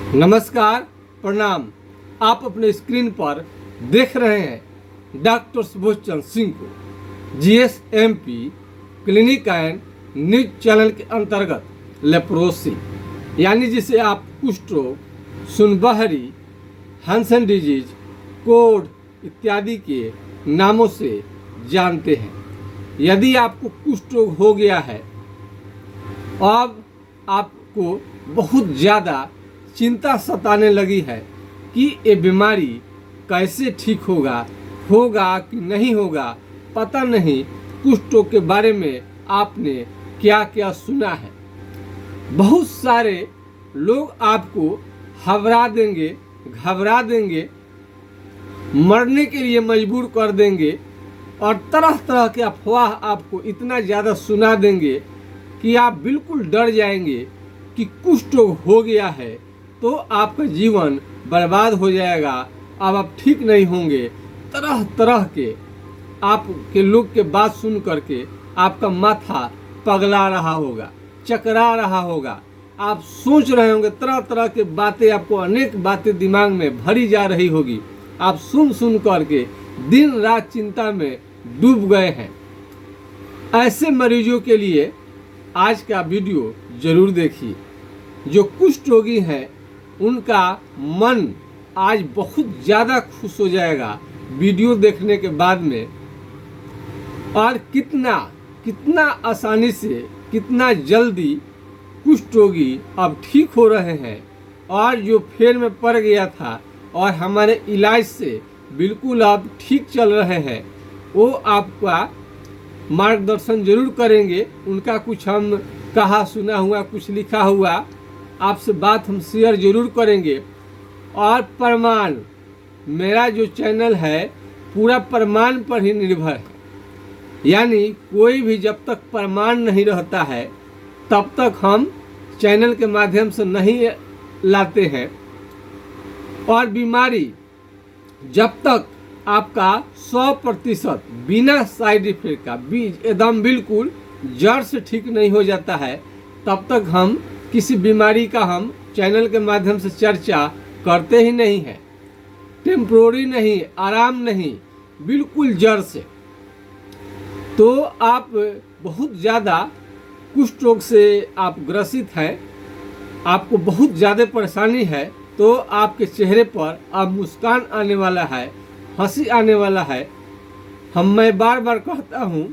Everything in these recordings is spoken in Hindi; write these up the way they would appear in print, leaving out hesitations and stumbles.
नमस्कार, प्रणाम। आप अपने स्क्रीन पर देख रहे हैं डॉक्टर सुबोध चंद्र सिंह को GSMP clinic and news channel के अंतर्गत लेप्रोसी यानी जिसे आप कुष्ठ रोग, सुनबहरी, हैंसन डिजीज, कोढ़ इत्यादि के नामों से जानते हैं। यदि आपको कुष्ठ रोग हो गया है, अब आपको बहुत ज़्यादा चिंता सताने लगी है कि ये बीमारी कैसे ठीक होगा कि नहीं होगा, पता नहीं। कुष्ठ रोग के बारे में आपने क्या क्या सुना है। बहुत सारे लोग आपको घबरा देंगे, मरने के लिए मजबूर कर देंगे और तरह तरह के अफवाह आपको इतना ज़्यादा सुना देंगे कि आप बिल्कुल डर जाएंगे कि कुष्ठ रोग हो गया है तो आपका जीवन बर्बाद हो जाएगा, अब आप ठीक नहीं होंगे। तरह तरह के आपके लोग के बात सुन करके आपका माथा पगला रहा होगा, चकरा रहा होगा। आप सोच रहे होंगे तरह तरह के बातें, आपको अनेक बातें दिमाग में भरी जा रही होगी। आप सुन करके दिन रात चिंता में डूब गए हैं। ऐसे मरीजों के लिए आज का वीडियो जरूर देखिए। जो कुष्ठ रोगी हैं उनका मन आज बहुत ज़्यादा खुश हो जाएगा वीडियो देखने के बाद में। और कितना आसानी से, कितना जल्दी कुष्ठ रोगी अब ठीक हो रहे हैं। और जो फेर में पड़ गया था और हमारे इलाज से बिल्कुल अब ठीक चल रहे हैं, वो आपका मार्गदर्शन जरूर करेंगे। उनका कुछ हम कहा सुना हुआ, कुछ लिखा हुआ आपसे बात हम शेयर जरूर करेंगे। और प्रमाण, मेरा जो चैनल है पूरा प्रमाण पर ही निर्भर है। यानी कोई भी जब तक प्रमाण नहीं रहता है तब तक हम चैनल के माध्यम से नहीं लाते हैं। और बीमारी जब तक आपका 100% बिना साइड इफेक्ट का एकदम बिल्कुल जड़ से ठीक नहीं हो जाता है, तब तक हम किसी बीमारी का हम चैनल के माध्यम से चर्चा करते ही नहीं है। टेम्पोररी नहीं, आराम नहीं, बिल्कुल जड़ से। तो आप बहुत ज़्यादा कुष्ठ रोग से आप ग्रसित हैं, आपको बहुत ज़्यादा परेशानी है, तो आपके चेहरे पर अब मुस्कान आने वाला है, हंसी आने वाला है। मैं बार बार कहता हूँ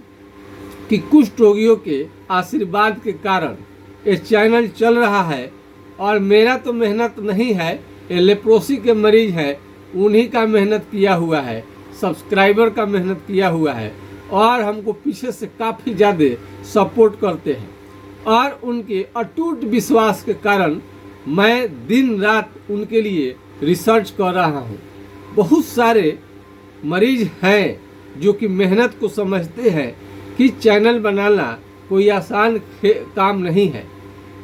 कि कुष्ठ रोगियों के आशीर्वाद के कारण ये चैनल चल रहा है। और मेरा तो मेहनत नहीं है, ये लेप्रोसी के मरीज है उन्हीं का मेहनत किया हुआ है, सब्सक्राइबर का मेहनत किया हुआ है। और हमको पीछे से काफ़ी ज़्यादा सपोर्ट करते हैं। और उनके अटूट विश्वास के कारण मैं दिन रात उनके लिए रिसर्च कर रहा हूँ। बहुत सारे मरीज हैं जो कि मेहनत को समझते हैं कि चैनल बनाना कोई आसान काम नहीं है।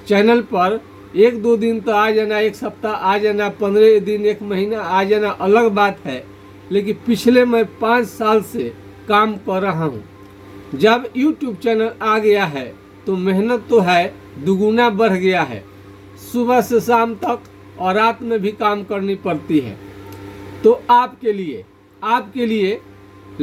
चैनल पर 1-2 दिन तो आ जाना, 1 सप्ताह आ जाना, 15 दिन, 1 महीना आ जाना अलग बात है। लेकिन पिछले मैं 5 साल से काम कर रहा हूँ। जब YouTube चैनल आ गया है तो मेहनत तो है दुगुना बढ़ गया है। सुबह से शाम तक और रात में भी काम करनी पड़ती है। तो आपके लिए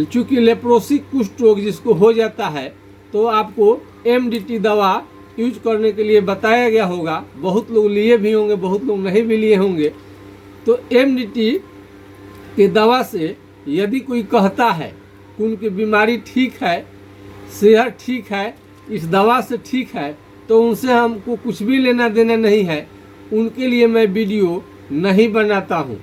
चूँकि लेप्रोसी कुष्ठ रोग जिसको हो जाता है तो आपको MDT दवा यूज करने के लिए बताया गया होगा। बहुत लोग लिए भी होंगे, बहुत लोग नहीं भी लिए होंगे। तो MDT के दवा से यदि कोई कहता है कि उनकी बीमारी ठीक है, सेहत ठीक है, इस दवा से ठीक है, तो उनसे हमको कुछ भी लेना देना नहीं है। उनके लिए मैं वीडियो नहीं बनाता हूँ।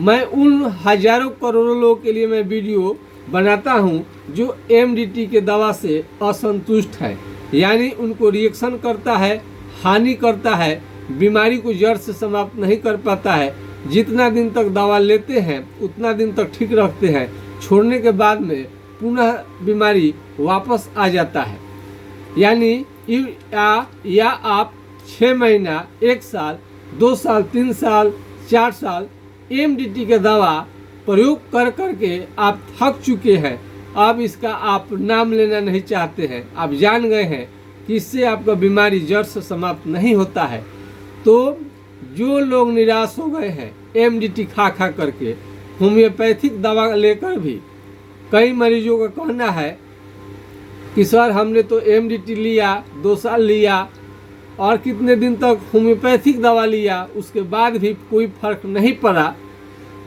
मैं उन हजारों करोड़ों लोगों के लिए मैं वीडियो बनाता हूँ जो MDT के दवा से असंतुष्ट है, यानी उनको रिएक्शन करता है, हानि करता है, बीमारी को जड़ से समाप्त नहीं कर पाता है। जितना दिन तक दवा लेते हैं उतना दिन तक ठीक रखते हैं, छोड़ने के बाद में पुनः बीमारी वापस आ जाता है। यानी या आप 6 महीना, 1 साल, 2 साल, 3 साल, 4 साल MDT के दवा प्रयोग करके आप थक चुके हैं। अब इसका आप नाम लेना नहीं चाहते हैं। आप जान गए हैं कि इससे आपका बीमारी जड़ से समाप्त नहीं होता है। तो जो लोग निराश हो गए हैं एमडीटी खा खा करके, होम्योपैथिक दवा लेकर भी, कई मरीजों का कहना है कि सर हमने तो एमडीटी लिया, 2 साल लिया और कितने दिन तक होम्योपैथिक दवा लिया, उसके बाद भी कोई फर्क नहीं पड़ा,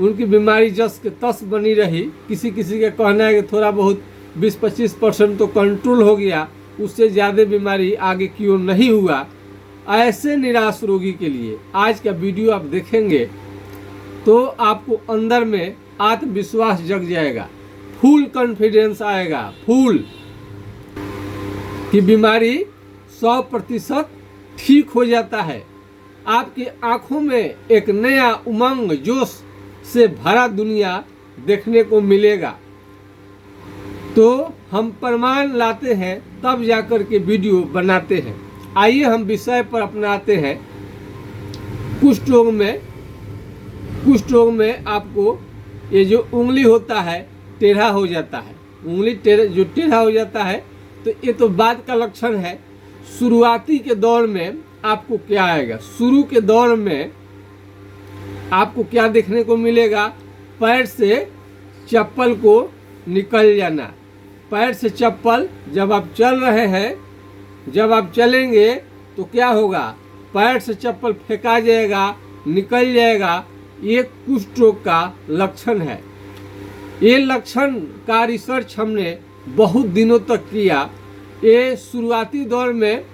उनकी बीमारी जस के तस बनी रही। किसी किसी का कहना है कि थोड़ा बहुत 20-25% तो कंट्रोल हो गया, उससे ज़्यादा बीमारी आगे क्यों नहीं हुआ। ऐसे निराश रोगी के लिए आज का वीडियो आप देखेंगे तो आपको अंदर में आत्मविश्वास जग जाएगा, फुल कॉन्फिडेंस आएगा, फुल कि बीमारी 100% ठीक हो जाता है। आपकी आंखों में एक नया उमंग जोश से भरा दुनिया देखने को मिलेगा। तो हम प्रमाण लाते हैं तब जाकर के वीडियो बनाते हैं। आइए हम विषय पर अपनाते हैं। कुष्ठ रोग में आपको ये जो उंगली होता है टेढ़ा हो जाता है, उंगली टेढ़ा हो जाता है, तो ये तो बाद का लक्षण है। शुरुआती के दौर में आपको क्या आएगा? शुरू के दौर में आपको क्या देखने को मिलेगा? पैर से चप्पल को निकल जाना। पैर से चप्पल जब आप चल रहे हैं, जब आप चलेंगे तो क्या होगा? पैर से चप्पल फेंका जाएगा, निकल जाएगा। ये कुष्ठ रोग का लक्षण है। ये लक्षण का रिसर्च हमने बहुत दिनों तक किया। ये शुरुआती दौर में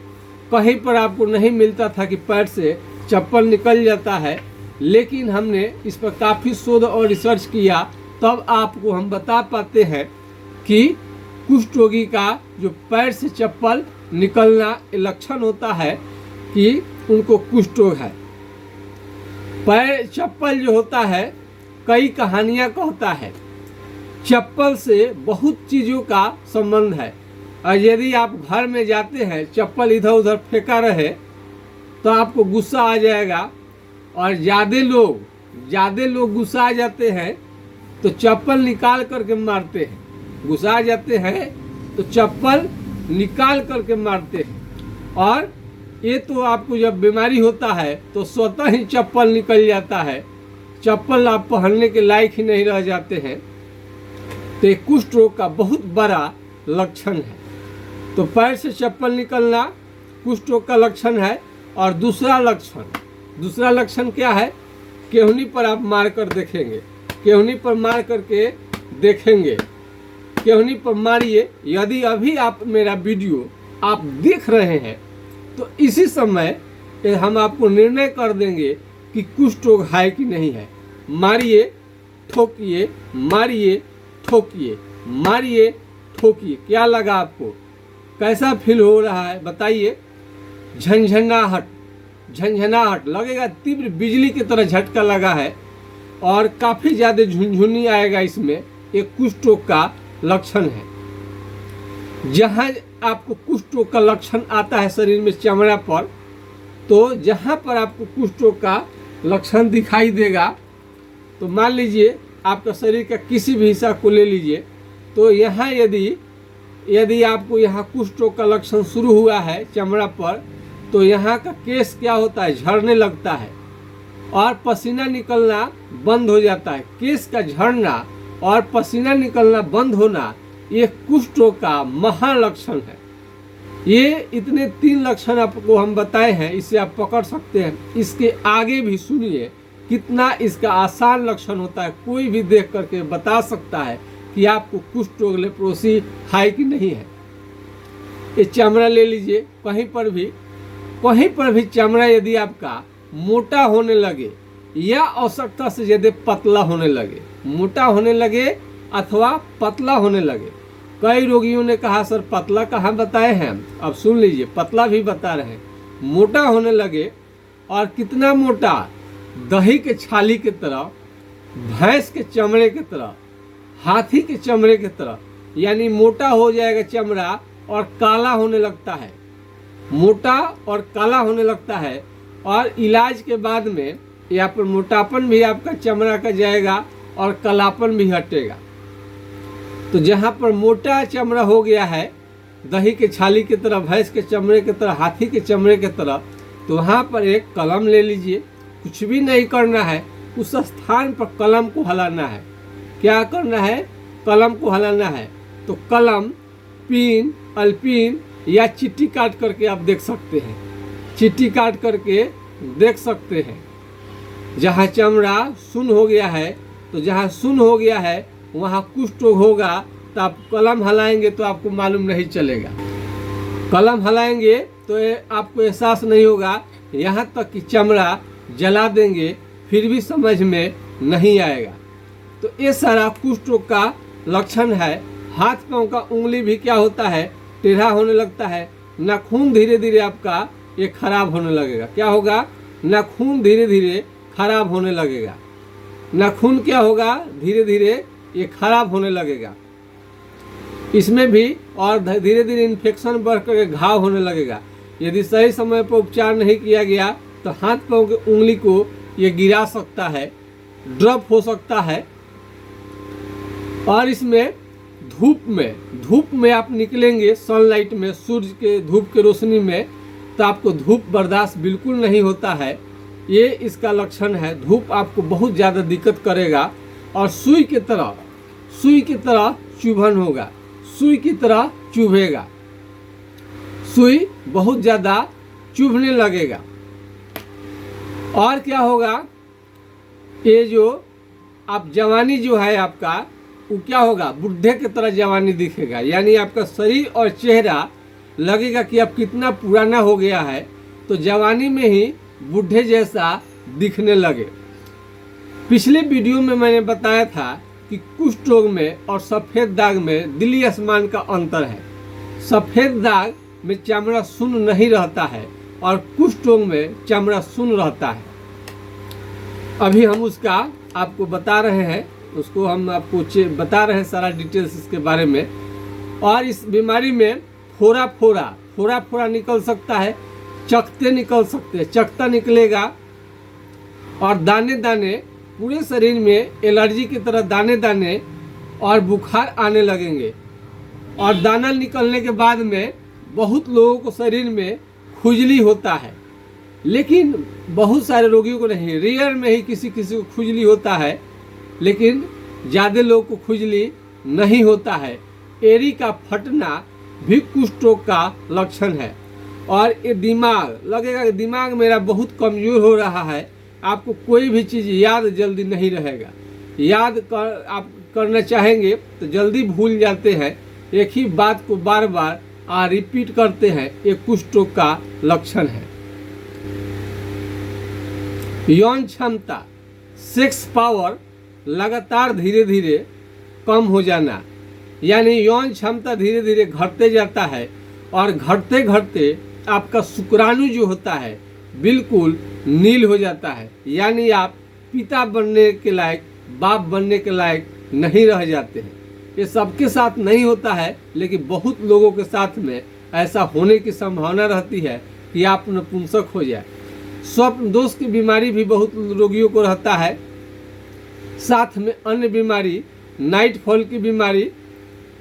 कहीं पर आपको नहीं मिलता था कि पैर से चप्पल निकल जाता है, लेकिन हमने इस पर काफ़ी शोध और रिसर्च किया, तब आपको हम बता पाते हैं कि कुष्ठ रोगी का जो पैर से चप्पल निकलना लक्षण होता है कि उनको कुष्ठ रोग है। पैर चप्पल जो होता है कई कहानियाँ कहता है। चप्पल से बहुत चीज़ों का संबंध है, और यदि आप घर में जाते हैं चप्पल इधर उधर फेंका रहे तो आपको गुस्सा आ जाएगा, और ज़्यादा लोग गुस्सा आ जाते हैं तो चप्पल निकाल करके मारते हैं। गुस्सा आ जाते हैं तो चप्पल निकाल करके मारते हैं। और ये तो आपको जब बीमारी होता है तो स्वतः ही चप्पल निकल जाता है, चप्पल आप पहनने के लायक ही नहीं रह जाते हैं। तो कुष्ठ रोग का बहुत बड़ा लक्षण है। तो पैर से चप्पल निकलना कुष्ठ रोग का लक्षण है। और दूसरा लक्षण क्या है? केहनी पर आप मार कर देखेंगे, केहनी पर मार करके देखेंगे, केहनी पर मारिए। यदि अभी आप मेरा वीडियो आप देख रहे हैं तो इसी समय हम आपको निर्णय कर देंगे कि कुष्ठ रोग है कि नहीं है। मारिए, ठोकिए, मारिए, ठोकिए, मारिए, ठोकिए। क्या लगा आपको? कैसा फील हो रहा है बताइए? झंझनाहट लगेगा, तीव्र बिजली की तरह झटका लगा है और काफ़ी ज़्यादा झुनझुनी आएगा इसमें। एक कुष्ठ रोग का लक्षण है। जहाँ आपको कुष्ठ रोग का लक्षण आता है शरीर में चमड़ा पर, तो जहाँ पर आपको कुष्ठ रोग का लक्षण दिखाई देगा, तो मान लीजिए आपका शरीर का किसी भी हिस्सा को ले लीजिए, तो यहाँ यदि आपको यहाँ कुष्ठ रोग का लक्षण शुरू हुआ है चमड़ा पर, तो यहाँ का केस क्या होता है? झड़ने लगता है और पसीना निकलना बंद हो जाता है। केस का झड़ना और पसीना निकलना बंद होना ये कुष्ठ रोग का महालक्षण है। ये इतने 3 लक्षण आपको हम बताए हैं, इससे आप पकड़ सकते हैं। इसके आगे भी सुनिए कितना इसका आसान लक्षण होता है। कोई भी देख करके बता सकता है कि आपको कुष्ठ रोग लेप्रोसी है कि नहीं है। ये चमड़ा ले लीजिए, कहीं पर भी चमड़ा यदि आपका मोटा होने लगे या आवश्यकता से ज़्यादा पतला होने लगे, मोटा होने लगे अथवा पतला होने लगे। कई रोगियों ने कहा सर पतला कहाँ बताए हैं, अब सुन लीजिए पतला भी बता रहे हैं। मोटा होने लगे, और कितना मोटा? दही के छाली के तरह, भैंस के चमड़े के तरह, हाथी के चमड़े के तरह, यानी मोटा हो जाएगा चमड़ा और काला होने लगता है। मोटा और काला होने लगता है, और इलाज के बाद में यहाँ पर मोटापन भी आपका चमड़ा का जाएगा और कालापन भी हटेगा। तो जहाँ पर मोटा चमड़ा हो गया है, दही के छाली की तरह, भैंस के चमड़े की तरह, हाथी के चमड़े की तरह, तो वहाँ पर एक कलम ले लीजिए, कुछ भी नहीं करना है, उस स्थान पर कलम को हिलाना है। क्या करना है? कलम को हिलाना है। तो कलम, पिन, अल्पिन या चिट्ठी काट करके आप देख सकते हैं, चिट्ठी काट करके देख सकते हैं। जहाँ चमड़ा सुन्न हो गया है, तो जहाँ सुन्न हो गया है वहाँ कुष्ठ रोग होगा, तो आप कलम हिलाएंगे तो आपको मालूम नहीं चलेगा। कलम हिलाएंगे तो आपको एहसास नहीं होगा, यहाँ तक कि चमड़ा जला देंगे फिर भी समझ में नहीं आएगा। तो ये सारा कुष्ठ रोग का लक्षण है। हाथ पांव का उंगली भी क्या होता है? टेढ़ा होने लगता है। नाखून धीरे धीरे आपका ये खराब होने लगेगा। क्या होगा? नाखून धीरे धीरे खराब होने लगेगा। नाखून क्या होगा? धीरे धीरे ये खराब होने लगेगा। इसमें भी और धीरे धीरे इन्फेक्शन बढ़ कर घाव होने लगेगा। यदि सही समय पर उपचार नहीं किया गया तो हाथ पांव की उंगली को ये गिरा सकता है, ड्रॉप हो सकता है। और इसमें धूप में आप निकलेंगे, सनलाइट में, सूर्य के धूप के रोशनी में, तो आपको धूप बर्दाश्त बिल्कुल नहीं होता है। ये इसका लक्षण है। धूप आपको बहुत ज़्यादा दिक्कत करेगा और सुई की तरह चुभन होगा, सुई की तरह चुभेगा, सुई बहुत ज़्यादा चुभने लगेगा। और क्या होगा? ये जो आप जवानी जो है आपका, वो क्या होगा? बुढ़े की तरह जवानी दिखेगा। यानी आपका शरीर और चेहरा लगेगा कि आप कितना पुराना हो गया है, तो जवानी में ही बुढ़े जैसा दिखने लगे। पिछले वीडियो में मैंने बताया था कि कुष्ठ रोग में और सफ़ेद दाग में दिल्ली आसमान का अंतर है। सफ़ेद दाग में चमड़ा सुन्न नहीं रहता है और कुष्ठ रोग में चमड़ा सुन्न रहता है। अभी हम उसका आपको बता रहे हैं, उसको हम आपको बता रहे हैं सारा डिटेल्स इसके बारे में। और इस बीमारी में फोड़ा फोड़ा निकल सकता है, चकते निकल सकते हैं, चकता निकलेगा और दाने दाने पूरे शरीर में एलर्जी की तरह दाने दाने और बुखार आने लगेंगे। और दाना निकलने के बाद में बहुत लोगों को शरीर में खुजली होता है, लेकिन बहुत सारे रोगियों को नहीं, रेयर में ही किसी किसी को खुजली होता है, लेकिन ज़्यादा लोगों को खुजली नहीं होता है। एड़ी का फटना भी कुष्ठ रोग का लक्षण है। और ये दिमाग लगेगा कि दिमाग मेरा बहुत कमज़ोर हो रहा है, आपको कोई भी चीज़ याद जल्दी नहीं रहेगा, याद कर आप करना चाहेंगे तो जल्दी भूल जाते हैं, एक ही बात को बार बार रिपीट करते हैं। ये कुष्ठ रोग का लक्षण है। यौन क्षमता, सेक्स पावर लगातार धीरे धीरे कम हो जाना, यानी यौन क्षमता धीरे धीरे घटते जाता है और घटते घटते आपका शुक्राणु जो होता है बिल्कुल नील हो जाता है। यानी आप पिता बनने के लायक, बाप बनने के लायक नहीं रह जाते हैं। ये सबके साथ नहीं होता है, लेकिन बहुत लोगों के साथ में ऐसा होने की संभावना रहती है कि आप नपुंसक हो जाए। स्वप्न दोष की बीमारी भी बहुत रोगियों को रहता है। साथ में अन्य बीमारी, नाइट फॉल की बीमारी,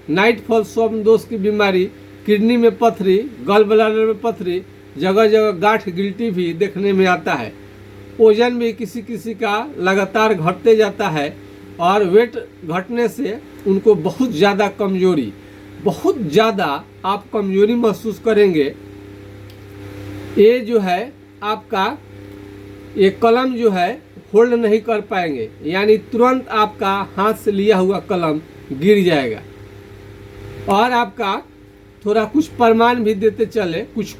नाइट फॉल स्वप्न दोष की बीमारी, किडनी में पथरी, गल ब्लैडर में पथरी, जगह जगह गांठ गिल्टी भी देखने में आता है। वजन भी किसी किसी का लगातार घटते जाता है और वेट घटने से उनको बहुत ज़्यादा कमजोरी, बहुत ज़्यादा आप कमजोरी महसूस करेंगे। ये जो है आपका ये कलम जो है होल्ड नहीं कर पाएंगे, यानी तुरंत आपका हाथ से लिया हुआ कलम गिर जाएगा। और आपका थोड़ा कुछ प्रमाण भी देते चले, कुछ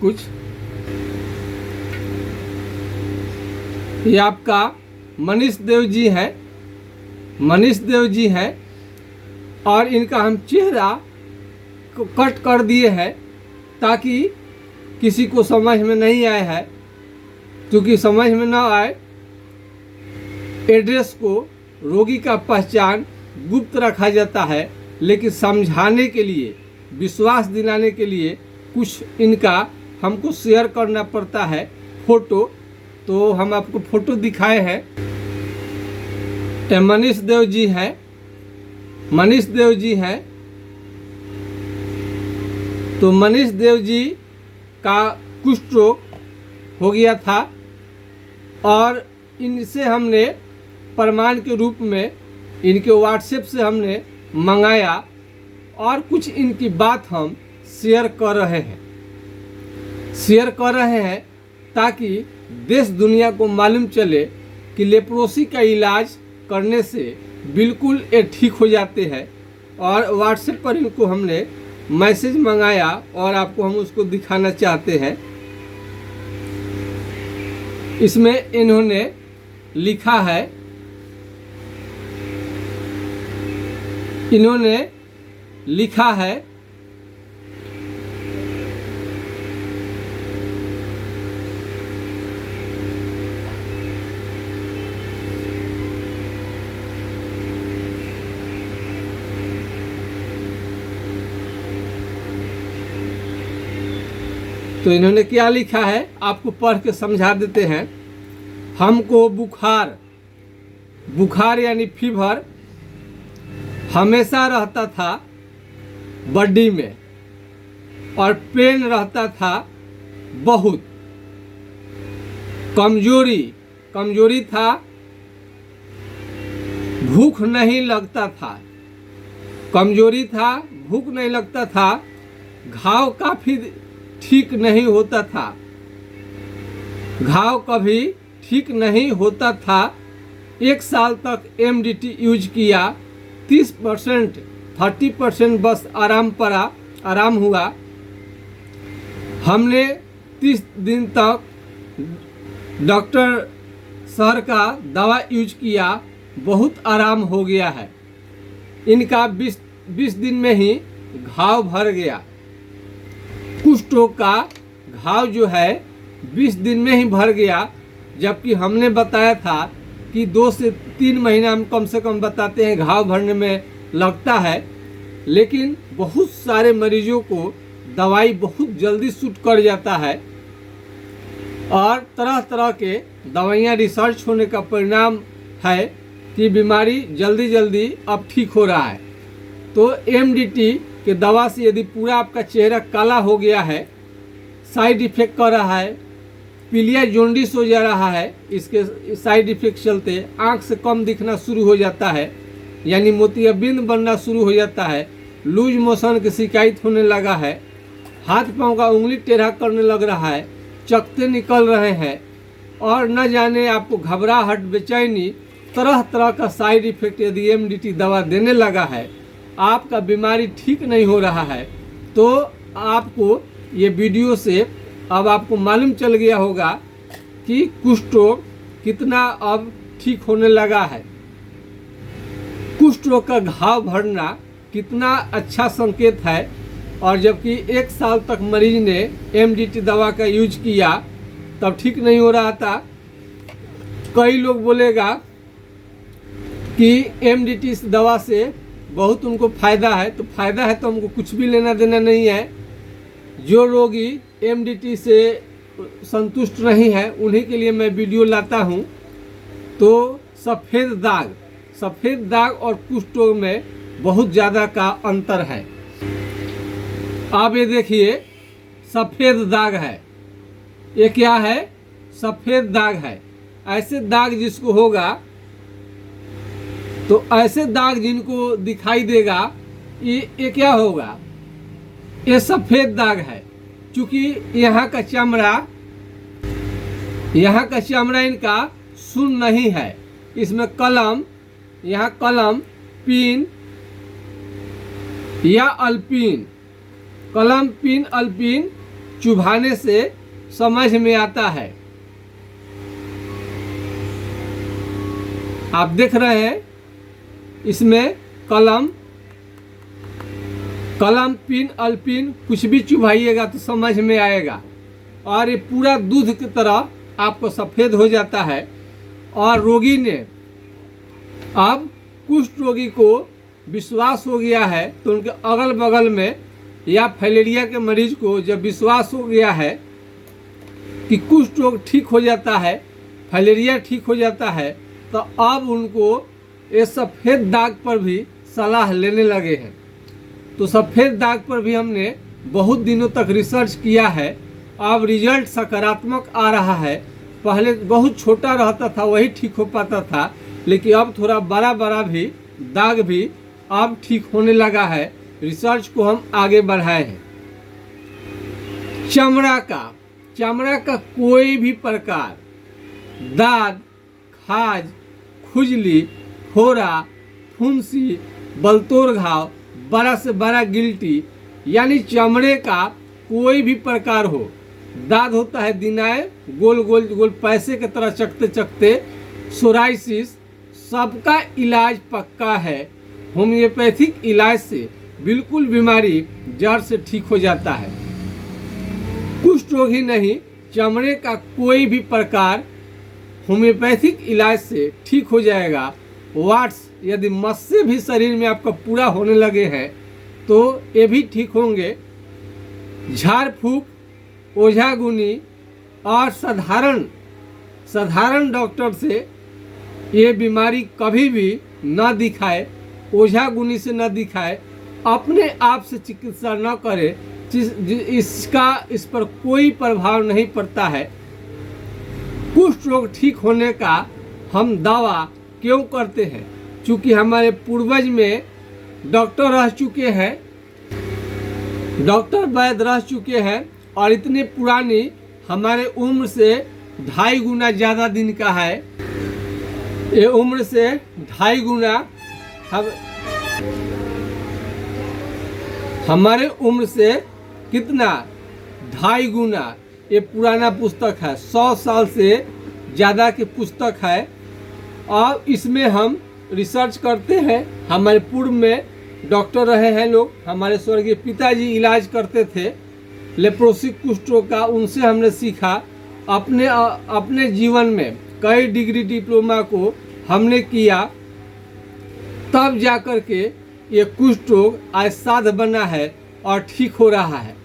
ये आपका मनीष देव जी हैं, मनीष देव जी हैं और इनका हम चेहरा को कट कर दिए हैं ताकि किसी को समझ में नहीं आया है, क्योंकि समझ में ना आए एड्रेस को रोगी का पहचान गुप्त रखा जाता है, लेकिन समझाने के लिए, विश्वास दिलाने के लिए कुछ इनका हमको शेयर करना पड़ता है फोटो। तो हम आपको फोटो दिखाए हैं। मनीष देव जी हैं, मनीष देव जी हैं। तो मनीष देव जी का कुष्ठ रोग हो गया था और इनसे हमने प्रमाण के रूप में इनके व्हाट्सएप से हमने मंगाया और कुछ इनकी बात हम शेयर कर रहे हैं ताकि देश दुनिया को मालूम चले कि लेप्रोसी का इलाज करने से बिल्कुल ये ठीक हो जाते हैं। और व्हाट्सएप पर इनको हमने मैसेज मंगाया और आपको हम उसको दिखाना चाहते हैं। इसमें इन्होंने लिखा है, तो इन्होंने क्या लिखा है आपको पढ़ के समझा देते हैं। हमको बुखार यानी फीवर हमेशा रहता था बॉडी में और पेन रहता था बहुत, कमजोरी था, भूख नहीं लगता था, घाव काफी ठीक नहीं होता था, कभी ठीक नहीं होता था। 1 साल तक MDT यूज किया, 30% 30% बस आराम हुआ। हमने 30 दिन तक डॉक्टर सर का दवा यूज किया, बहुत आराम हो गया है। इनका 20 दिन में ही घाव भर गया। कुष्ठ रोग का घाव जो है 20 दिन में ही भर गया, जबकि हमने बताया था कि 2 से 3 महीना हम कम से कम बताते हैं घाव भरने में लगता है। लेकिन बहुत सारे मरीजों को दवाई बहुत जल्दी सूट कर जाता है और तरह तरह के दवाइयाँ रिसर्च होने का परिणाम है कि बीमारी जल्दी अब ठीक हो रहा है। तो MDT के दवा से यदि पूरा आपका चेहरा काला हो गया है, साइड इफेक्ट कर रहा है, पीलिया जॉन्डिस हो जा रहा है, इसके साइड इफेक्ट चलते आंख से कम दिखना शुरू हो जाता है, यानी मोतियाबिंद बनना शुरू हो जाता है, लूज मोशन की शिकायत होने लगा है, हाथ पांव का उंगली टेढ़ा करने लग रहा है, चकते निकल रहे हैं और न जाने आपको घबराहट, बेचैनी, तरह तरह का साइड इफेक्ट यदि MDT दवा देने लगा है, आपका बीमारी ठीक नहीं हो रहा है, तो आपको ये वीडियो से अब आपको मालूम चल गया होगा कि कुष्ठ रोग कितना अब ठीक होने लगा है। कुष्ठ रोग का घाव भरना कितना अच्छा संकेत है। और जबकि 1 साल तक मरीज ने MDT दवा का यूज किया तब ठीक नहीं हो रहा था। कई लोग बोलेगा कि MDT दवा से बहुत उनको फ़ायदा है, तो फ़ायदा है तो हमको कुछ भी लेना देना नहीं है। जो रोगी MDT से संतुष्ट नहीं है उन्हीं के लिए मैं वीडियो लाता हूं। तो सफ़ेद दाग और कुष्ठ रोग में बहुत ज़्यादा का अंतर है। आप ये देखिए, सफ़ेद दाग है, ये क्या है? सफ़ेद दाग है। ऐसे दाग जिसको होगा, तो ऐसे दाग जिनको दिखाई देगा, ये क्या होगा? ये सफ़ेद दाग है। क्योंकि यहाँ का चमड़ा इनका सुन्न नहीं है। इसमें कलम, यहाँ कलम, पिन या अल्पिन, कलम, पिन, अल्पिन चुभाने से समझ में आता है। आप देख रहे हैं, इसमें कलम, पिन, अल्पिन कुछ भी चुभाइएगा तो समझ में आएगा। और ये पूरा दूध की तरह आपको सफ़ेद हो जाता है। और रोगी ने, अब कुष्ठ रोगी को विश्वास हो गया है, तो उनके अगल बगल में या फाइलेरिया के मरीज को जब विश्वास हो गया है कि कुष्ठ रोग ठीक हो जाता है, फाइलेरिया ठीक हो जाता है, तो अब उनको ये सफ़ेद दाग पर भी सलाह लेने लगे हैं। तो सफ़ेद दाग पर भी हमने बहुत दिनों तक रिसर्च किया है। अब रिजल्ट सकारात्मक आ रहा है। पहले बहुत छोटा रहता था वही ठीक हो पाता था, लेकिन अब थोड़ा बड़ा बड़ा भी दाग भी अब ठीक होने लगा है। रिसर्च को हम आगे बढ़ाए हैं। चमड़ा का कोई भी प्रकार, दाद, खाज, खुजली, फोड़ा, फुंसी, बलतोड़ घाव, बड़ा से बड़ा गिल्टी, यानी चमड़े का कोई भी प्रकार हो, दाद होता है दिनाए, गोल गोल गोल पैसे की तरह चकते चकते, सोराइसिस, सबका इलाज पक्का है। होम्योपैथिक इलाज से बिल्कुल बीमारी जड़ से ठीक हो जाता है। कुष्ठ रोग ही नहीं, चमड़े का कोई भी प्रकार होम्योपैथिक इलाज से ठीक हो जाएगा। वाट्स यदि मस्से भी शरीर में आपका पूरा होने लगे हैं तो ये भी ठीक होंगे। झाड़ फूक, ओझा गुनी और साधारण डॉक्टर से ये बीमारी कभी भी न दिखाए, ओझा गुनी से न दिखाए, अपने आप से चिकित्सा न करे, इस पर कोई प्रभाव नहीं पड़ता है। कुष्ठ रोग ठीक होने का हम दावा क्यों करते हैं? क्योंकि हमारे पूर्वज में डॉक्टर रह चुके हैं, डॉक्टर वैद्य रह चुके हैं और इतने पुरानी हमारे उम्र से 2.5 गुना ज़्यादा दिन का है। ये उम्र से 2.5 गुना हमारे उम्र से कितना 2.5 गुना ये पुराना पुस्तक है, 100 साल से ज़्यादा की पुस्तक है। और इसमें हम रिसर्च करते हैं। हमारे पूर्व में डॉक्टर रहे हैं लोग, हमारे स्वर्गीय पिताजी इलाज करते थे लेप्रोसी कुष्ठ रोग का, उनसे हमने सीखा। अपने जीवन में कई डिग्री डिप्लोमा को हमने किया, तब जा कर के ये कुष्ठ रोग आज साध बना है और ठीक हो रहा है।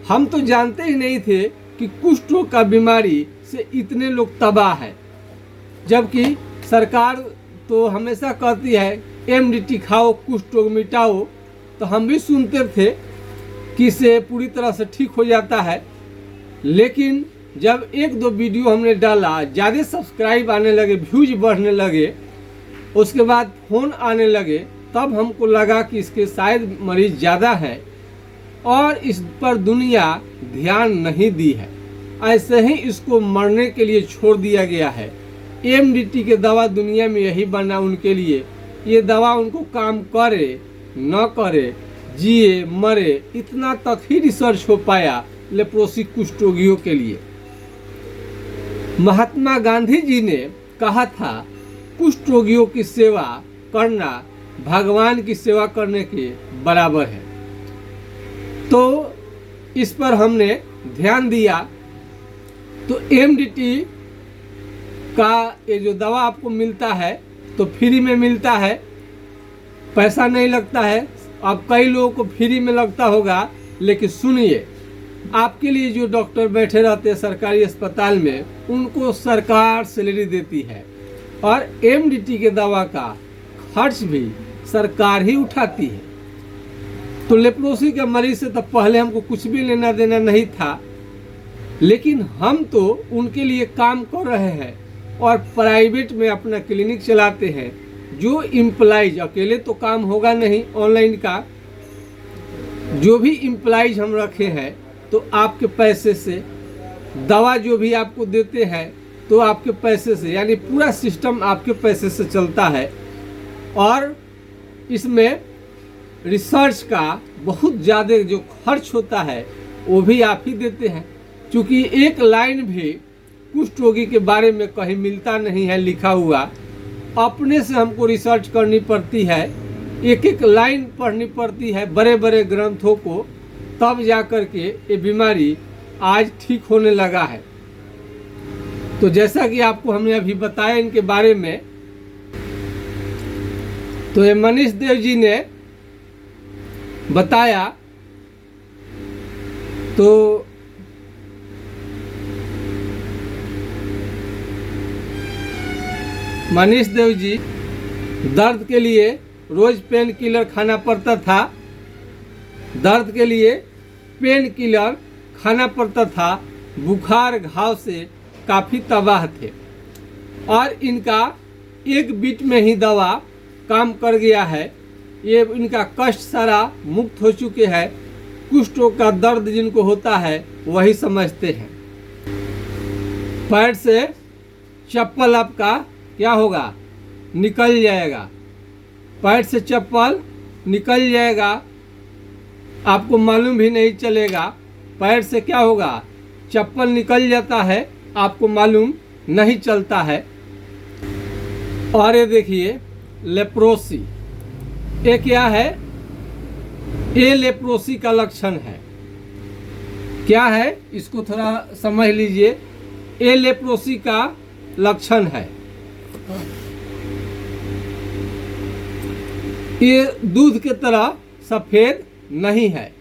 हम तो जानते ही नहीं थे कि कुष्ठ रोग का बीमारी से इतने लोग तबाह है, जबकि सरकार तो हमेशा कहती है MDT खाओ, कुष्ठ रोग मिटाओ। तो हम भी सुनते थे कि इसे पूरी तरह से ठीक हो जाता है। लेकिन जब 1-2 वीडियो हमने डाला, ज़्यादा सब्सक्राइब आने लगे, व्यूज बढ़ने लगे, उसके बाद फ़ोन आने लगे, तब हमको लगा कि इसके शायद मरीज ज़्यादा है और इस पर दुनिया ध्यान नहीं दी है। ऐसे ही इसको मरने के लिए छोड़ दिया गया है। MDT के दवा दुनिया में यही बना उनके लिए। ये दवा उनको काम करे न करे, जिए मरे, इतना तक ही रिसर्च हो पाया लेप्रोसी कुष्ठ रोगियों के लिए। महात्मा गांधी जी ने कहा था, कुष्ठ रोगियों की सेवा करना भगवान की सेवा करने के बराबर है। तो इस पर हमने ध्यान दिया। तो MDT का ये जो दवा आपको मिलता है तो फ्री में मिलता है, पैसा नहीं लगता है। अब कई लोगों को फ्री में लगता होगा, लेकिन सुनिए, आपके लिए जो डॉक्टर बैठे रहते हैं सरकारी अस्पताल में, उनको सरकार सैलरी देती है और MDT के दवा का खर्च भी सरकार ही उठाती है। तो लेप्रोसी के मरीज से तो पहले हमको कुछ भी लेना देना नहीं था, लेकिन हम तो उनके लिए काम कर रहे हैं और प्राइवेट में अपना क्लिनिक चलाते हैं। जो इम्प्लाइज, अकेले तो काम होगा नहीं ऑनलाइन का, जो भी इम्प्लाइज हम रखे हैं तो आपके पैसे से, दवा जो भी आपको देते हैं तो आपके पैसे से, यानी पूरा सिस्टम आपके पैसे से चलता है। और इसमें रिसर्च का बहुत ज़्यादा जो खर्च होता है वो भी आप ही देते हैं, क्योंकि एक लाइन भी कुष्ठ रोगी के बारे में कहीं मिलता नहीं है लिखा हुआ। अपने से हमको रिसर्च करनी पड़ती है, एक लाइन पढ़नी पड़ती है बड़े बड़े ग्रंथों को, तब जा कर के ये बीमारी आज ठीक होने लगा है। तो जैसा कि आपको हमने अभी बताया इनके बारे में, तो ये मनीष देव जी ने बताया। तो मनीष देव जी, दर्द के लिए रोज पेन किलर खाना पड़ता था, दर्द के लिए पेन किलर खाना पड़ता था, बुखार घाव से काफ़ी तबाह थे और इनका एक बीट में ही दवा काम कर गया है। ये इनका कष्ट सारा मुक्त हो चुके हैं। कुष्ठ रोग का दर्द जिनको होता है वही समझते हैं। पैर से चप्पल आपका क्या होगा, निकल जाएगा। पैर से चप्पल निकल जाएगा, आपको मालूम भी नहीं चलेगा। पैर से क्या होगा, चप्पल निकल जाता है, आपको मालूम नहीं चलता है। और ये देखिए लेप्रोसी, ये क्या है, ये लेप्रोसी का लक्षण है। क्या है इसको थोड़ा समझ लीजिए। ये लेप्रोसी का लक्षण है। ये दूध के तरह सफेद नहीं है।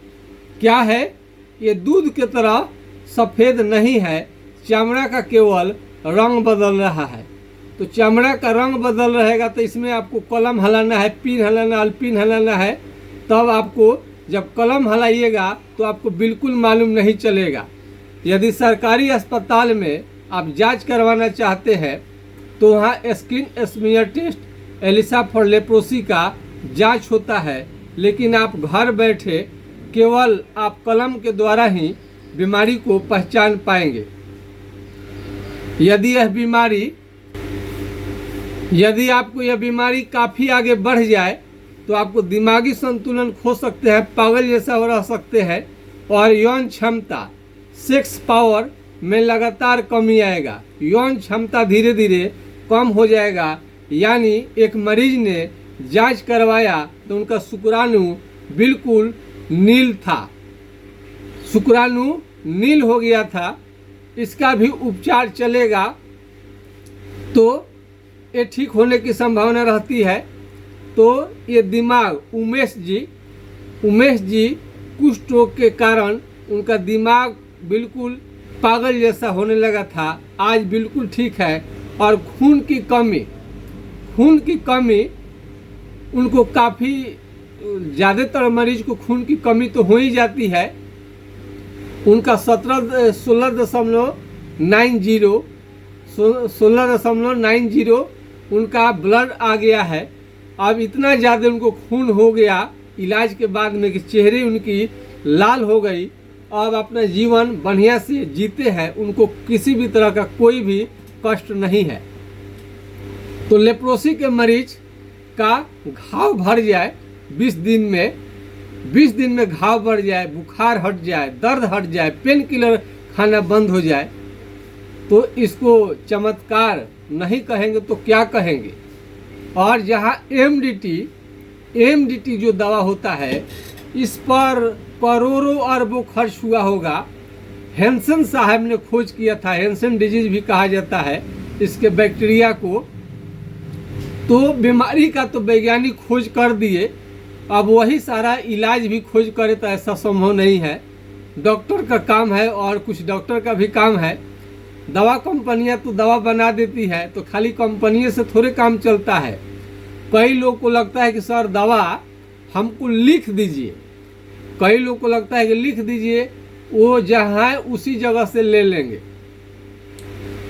क्या है, ये दूध के तरह सफेद नहीं है, चमड़ा का केवल रंग बदल रहा है। तो चमड़ा का रंग बदल रहेगा तो इसमें आपको कलम हिलाना है, पिन हिलाना, पिन हिलाना है, तब आपको जब कलम हिलाइएगा तो आपको बिल्कुल मालूम नहीं चलेगा। यदि सरकारी अस्पताल में आप जांच करवाना चाहते हैं तो वहाँ skin smear test ELISA for leprosy का जांच होता है, लेकिन आप घर बैठे केवल आप कलम के द्वारा ही बीमारी को पहचान पाएंगे। यदि आपको यह बीमारी काफ़ी आगे बढ़ जाए तो आपको दिमागी संतुलन खो सकते हैं, पागल जैसा रह सकते हैं और यौन क्षमता, सेक्स पावर में लगातार कमी आएगा। यौन क्षमता धीरे धीरे कम हो जाएगा। यानी एक मरीज ने जांच करवाया तो उनका शुक्राणु बिल्कुल नील था, शुक्राणु नील हो गया था। इसका भी उपचार चलेगा तो ये ठीक होने की संभावना रहती है। तो ये दिमाग, उमेश जी कुष्ठ रोग के कारण उनका दिमाग बिल्कुल पागल जैसा होने लगा था, आज बिल्कुल ठीक है। और खून की कमी उनको काफ़ी, ज़्यादातर मरीज को खून की कमी तो हो ही जाती है। उनका 16.90 उनका ब्लड आ गया है। अब इतना ज़्यादा उनको खून हो गया इलाज के बाद में कि चेहरे उनकी लाल हो गई। अब अपना जीवन बढ़िया से जीते हैं, उनको किसी भी तरह का कोई भी कष्ट नहीं है। तो लेप्रोसी के मरीज का घाव भर जाए 20 दिन में घाव बढ़ जाए, बुखार हट जाए, दर्द हट जाए, पेन किलर खाना बंद हो जाए, तो इसको चमत्कार नहीं कहेंगे तो क्या कहेंगे। और जहाँ एमडीटी जो दवा होता है, इस पर करोड़ों अरबों खर्च हुआ होगा। हैंसन साहब ने खोज किया था, हैंसन डिजीज भी कहा जाता है इसके बैक्टीरिया को। तो बीमारी का तो वैज्ञानिक खोज कर दिए, अब वही सारा इलाज भी खोज करे तो ऐसा संभव नहीं है। डॉक्टर का काम है और कुछ डॉक्टर का भी काम है। दवा कंपनियां तो दवा बना देती है, तो खाली कंपनियों से थोड़े काम चलता है। कई लोग को लगता है कि सर दवा हमको लिख दीजिए, कई लोग को लगता है कि लिख दीजिए, वो जहाँ है उसी जगह से ले लेंगे।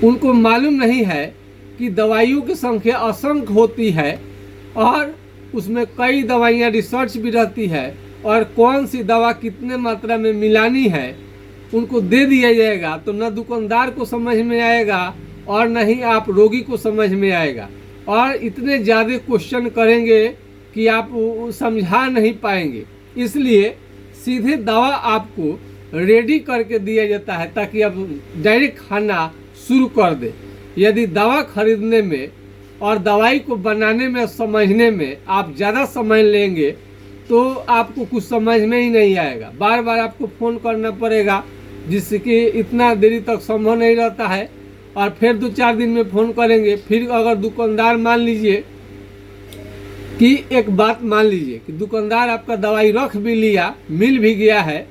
उनको मालूम नहीं है कि दवाइयों की संख्या असंख्य होती है और उसमें कई दवाइयाँ रिसर्च भी रहती है, और कौन सी दवा कितने मात्रा में मिलानी है उनको दे दिया जाएगा तो न दुकानदार को समझ में आएगा और न ही आप रोगी को समझ में आएगा। और इतने ज़्यादा क्वेश्चन करेंगे कि आप समझा नहीं पाएंगे। इसलिए सीधे दवा आपको रेडी करके दिया जाता है ताकि आप डायरेक्ट खाना शुरू कर दें। यदि दवा खरीदने में और दवाई को बनाने में, समझने में आप ज़्यादा समय लेंगे तो आपको कुछ समझ में ही नहीं आएगा। बार बार आपको फ़ोन करना पड़ेगा, जिससे इतना देरी तक संभव नहीं रहता है। और फिर 2-4 दिन में फ़ोन करेंगे। फिर अगर दुकानदार, मान लीजिए कि एक बात मान लीजिए कि दुकानदार आपका दवाई रख भी लिया, मिल भी गया है,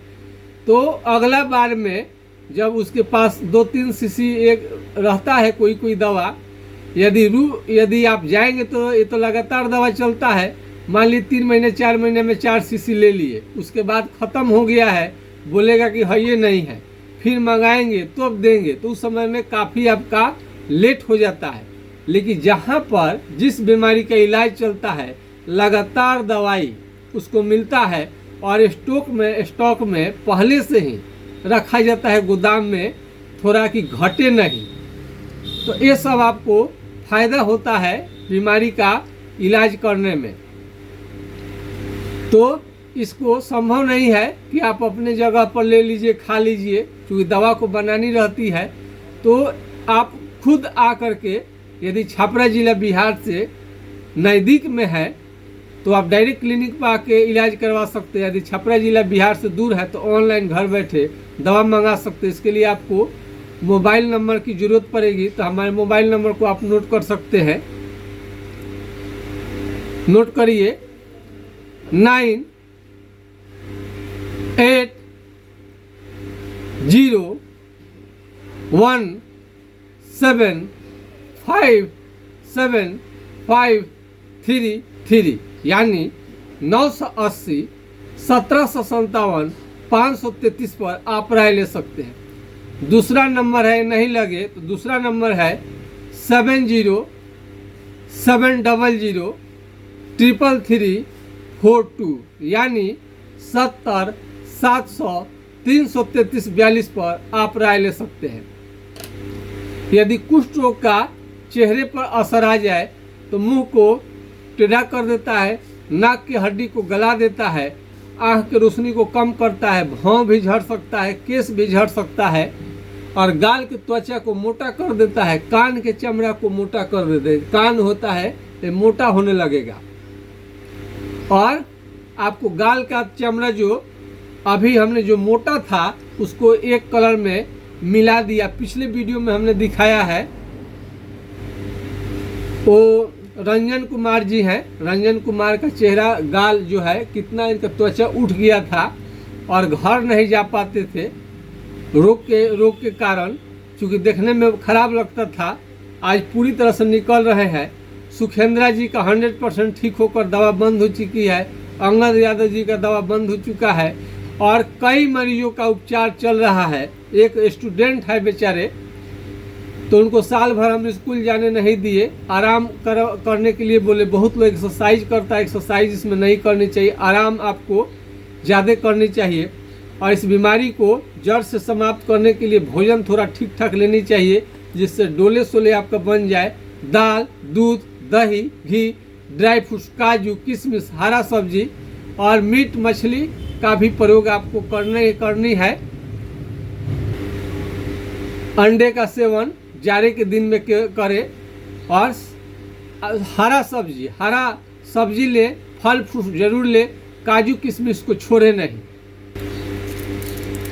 तो अगला बार में जब उसके पास 2-3 सीसी एक रहता है कोई दवा, यदि आप जाएंगे तो ये तो लगातार दवा चलता है। मान ली 3 महीने 4 महीने में 4 सीसी ले लिए, उसके बाद ख़त्म हो गया है, बोलेगा कि है ये नहीं है। फिर मंगाएंगे तो अब देंगे, तो उस समय में काफ़ी आपका लेट हो जाता है। लेकिन जहाँ पर जिस बीमारी का इलाज चलता है लगातार दवाई उसको मिलता है और स्टॉक में पहले से ही रखा जाता है गोदाम में, थोड़ा कि घटे नहीं, तो ये सब आपको फायदा होता है बीमारी का इलाज करने में। तो इसको संभव नहीं है कि आप अपने जगह पर ले लीजिए खा लीजिए, क्योंकि दवा को बनानी रहती है। तो आप खुद आकर के यदि छपरा जिला बिहार से नज़दीक में है तो आप डायरेक्ट क्लिनिक पर आके इलाज करवा सकते हैं। यदि छपरा जिला बिहार से दूर है तो ऑनलाइन घर बैठे दवा मंगा सकते हैं। इसके लिए आपको मोबाइल नंबर की ज़रूरत पड़ेगी, तो हमारे मोबाइल नंबर को आप नोट कर सकते हैं। नोट करिए 9801757533 यानी 980 1757 533 पर आप राय ले सकते हैं। दूसरा नंबर है, नहीं लगे तो दूसरा नंबर है 7073033342 यानी 70 700 333 42 पर आप राय ले सकते हैं। यदि कुष्ठ रोग का चेहरे पर असर आ जाए तो मुंह को टेढ़ा कर देता है, नाक की हड्डी को गला देता है, आँख की रोशनी को कम करता है, भौं भी झड़ सकता है, केस भी झड़ सकता है और गाल की त्वचा को मोटा कर देता है, कान के चमड़ा को मोटा कर देता है। कान होता है ये मोटा होने लगेगा और आपको गाल का चमड़ा जो अभी हमने जो मोटा था उसको एक कलर में मिला दिया। पिछले वीडियो में हमने दिखाया है, वो रंजन कुमार जी हैं। रंजन कुमार का चेहरा गाल जो है कितना इनका त्वचा उठ गया था और घर नहीं जा पाते थे रोग के कारण, क्योंकि देखने में खराब लगता था। आज पूरी तरह से निकल रहे हैं। सुखेंद्रा जी का 100% ठीक होकर दवा बंद हो चुकी है। अंगद यादव जी का दवा बंद हो चुका है और कई मरीजों का उपचार चल रहा है। एक स्टूडेंट है बेचारे, तो उनको साल भर हम स्कूल जाने नहीं दिए, आराम करने के लिए बोले। बहुत लोग एक्सरसाइज करता है, एक्सरसाइज इसमें नहीं करनी चाहिए, आराम आपको ज़्यादा करनी चाहिए। और इस बीमारी को जड़ से समाप्त करने के लिए भोजन थोड़ा ठीक ठाक लेनी चाहिए, जिससे डोले सोले आपका बन जाए। दाल, दूध, दही, घी, ड्राई फ्रूट्स, काजू, किशमिश, हरा सब्जी और मीट मछली का भी प्रयोग आपको करनी है। अंडे का सेवन जाड़े के दिन में करें और हरा सब्जी ले, फल फ्रूट जरूर ले, काजू किशमिश को छोड़े नहीं।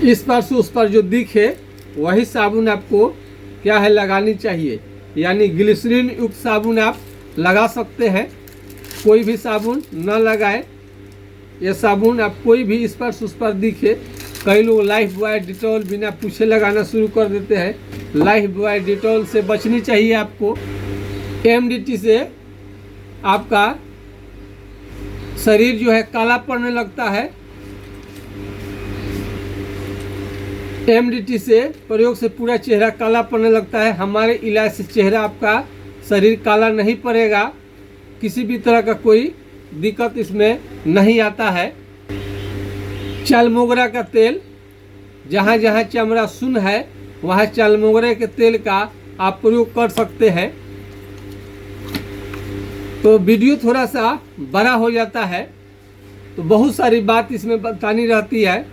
इस पर से उस पर जो दिखे वही साबुन आपको क्या है लगानी चाहिए, यानी ग्लिसरीन युक्त साबुन आप लगा सकते हैं। कोई भी साबुन न लगाए, ये साबुन आप कोई भी इस पर से उस पर दिखे। कई लोग लाइफ बॉय डिटॉल बिना पूछे लगाना शुरू कर देते हैं। लाइफ बॉय डिटॉल से बचनी चाहिए आपको। एमडीटी से आपका शरीर जो है काला पड़ने लगता है। एमडीटी से प्रयोग से पूरा चेहरा काला पड़ने लगता है। हमारे इलाज से चेहरा आपका शरीर काला नहीं पड़ेगा, किसी भी तरह का कोई दिक्कत इसमें नहीं आता है। चालमोगरा का तेल, जहाँ जहाँ चमड़ा सुन्न है वहाँ चालमोगरे के तेल का आप प्रयोग कर सकते हैं। तो वीडियो थोड़ा सा बड़ा हो जाता है, तो बहुत सारी बात इसमें बतानी रहती है।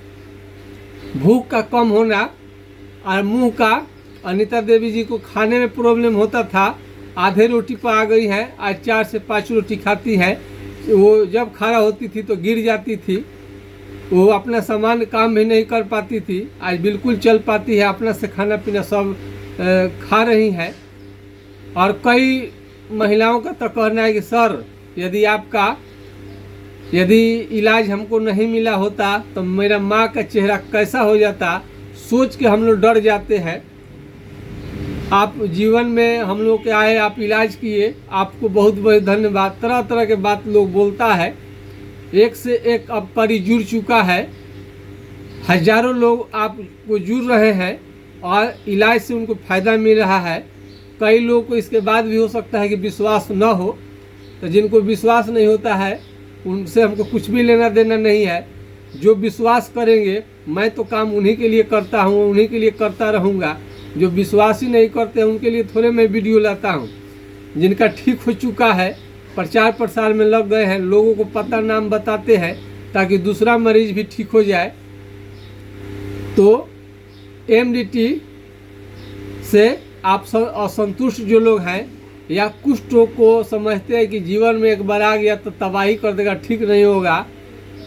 भूख का कम होना और मुंह का, अनीता देवी जी को खाने में प्रॉब्लम होता था, आधे रोटी पर आ गई है, आज 4 से 5 रोटी खाती है। वो जब खड़ा होती थी तो गिर जाती थी, वो अपना सामान काम भी नहीं कर पाती थी, आज बिल्कुल चल पाती है, अपना से खाना पीना सब खा रही है। और कई महिलाओं का तो कहना है कि सर यदि इलाज हमको नहीं मिला होता तो मेरा माँ का चेहरा कैसा हो जाता, सोच के हम लोग डर जाते हैं। आप जीवन में हम लोग के आए, आप इलाज किए, आपको बहुत बहुत धन्यवाद। तरह तरह के बात लोग बोलता है, एक से एक अब कड़ी जुड़ चुका है। हजारों लोग आपको जुड़ रहे हैं और इलाज से उनको फ़ायदा मिल रहा है। कई लोगों को इसके बाद भी हो सकता है कि विश्वास न हो, तो जिनको विश्वास नहीं होता है उनसे हमको कुछ भी लेना देना नहीं है। जो विश्वास करेंगे, मैं तो काम उन्हीं के लिए करता हूँ, उन्हीं के लिए करता रहूँगा। जो विश्वास ही नहीं करते उनके लिए थोड़े मैं वीडियो लाता हूँ। जिनका ठीक हो चुका है, प्रचार प्रसार में लग गए हैं, लोगों को पता नाम बताते हैं ताकि दूसरा मरीज भी ठीक हो जाए। तो MDT से आप असंतुष्ट जो लोग हैं या कुछ लोग को समझते हैं कि जीवन में एक बार आ गया तो तबाही कर देगा, ठीक नहीं होगा,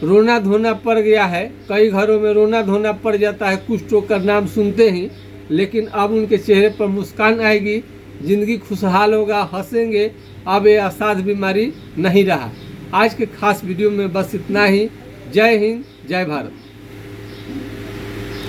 रोना धोना पड़ गया है। कई घरों में रोना धोना पड़ जाता है कुछ लोग का नाम सुनते ही, लेकिन अब उनके चेहरे पर मुस्कान आएगी, ज़िंदगी खुशहाल होगा, हंसेंगे। अब ये असाध्य बीमारी नहीं रहा। आज के खास वीडियो में बस इतना ही। जय हिंद, जय भारत।